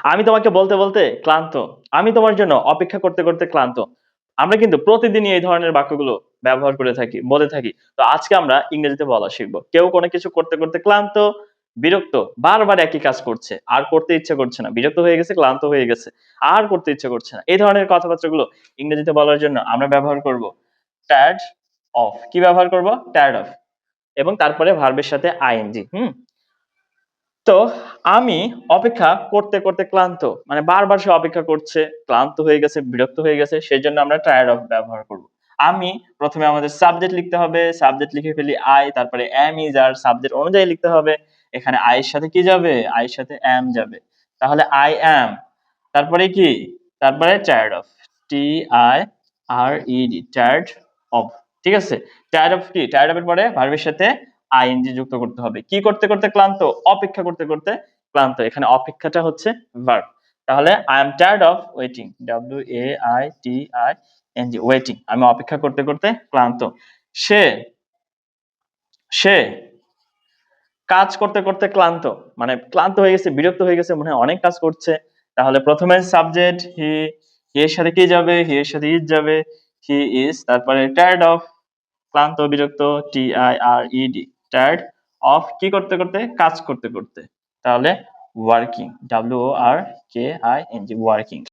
আমি তোমাকে বলতে বলতে ক্লান্ত, আমি তোমার জন্য অপেক্ষা করতে করতে ক্লান্ত। আমরা কিন্তু প্রতিদিনই এই ধরনের বাক্যগুলো ব্যবহার করে থাকি, বলে থাকি। তো আজকে আমরা ইংরেজিতে বলা শিখবো। কেউ কোনো কিছু করতে করতে ক্লান্ত, বিরক্ত, বারবার একই কাজ করছে, আর করতে ইচ্ছে করছে না, বিরক্ত হয়ে গেছে, ক্লান্ত হয়ে গেছে, আর করতে ইচ্ছে করছে না, এই ধরনের কথাবার্তাগুলো ইংরেজিতে বলার জন্য আমরা ব্যবহার করব টায়ার্ড অফ। কি ব্যবহার করব? Tired of. এবং তারপরে ভার্বের সাথে আইএনজি। তো আমি অপেক্ষা করতে করতে ক্লান্ত, মানে বারবার সে অপেক্ষা করছে, ক্লান্ত হয়ে গেছে, বিরক্ত হয়ে গেছে, সেজন্য আমরা টায়ার্ড অফ ব্যবহার করব। আমি প্রথমে আমাদের সাবজেক্ট লিখতে হবে, সাবজেক্ট লিখে ফেলি আই, তারপরে এম ইজ আর সাবজেক্ট অনুযায়ী লিখতে হবে। এখানে আই এর সাথে কি যাবে? আই এর সাথে এম যাবে। তাহলে আই এম, তারপরে কি? তারপরে tired of, T I R E D, tired of. ঠিক আছে? টায়ার্ড অফ কি? টায়ার্ড অফ এর পরে ভার্বের সাথে আইএনজি যুক্ত করতে হবে। কি করতে করতে ক্লান্ত? অপেক্ষা করতে করতে ক্লান্ত। এখানে অপেক্ষাটা হচ্ছে ভার্ব। তাহলে I am tired of waiting, W A I T I N G, waiting. আমি অপেক্ষা করতে করতে ক্লান্ত। সে সে কাজ করতে করতে ক্লান্ত, মানে ক্লান্ত হয়ে গেছে, বিরক্ত হয়ে গেছে, মনে হয় অনেক কাজ করছে। তাহলে প্রথমে সাবজেক্ট হি, হি এর সাথে কি যাবে? হি এর সাথে ইজ যাবে, হি ইজ। তারপরে টায়ার্ড অফ, ক্লান্ত, বিরক্ত, T I R E D, tired of কি করতে করতে? কাজ করতে করতে। তাহলে working, W O R K I N G, working.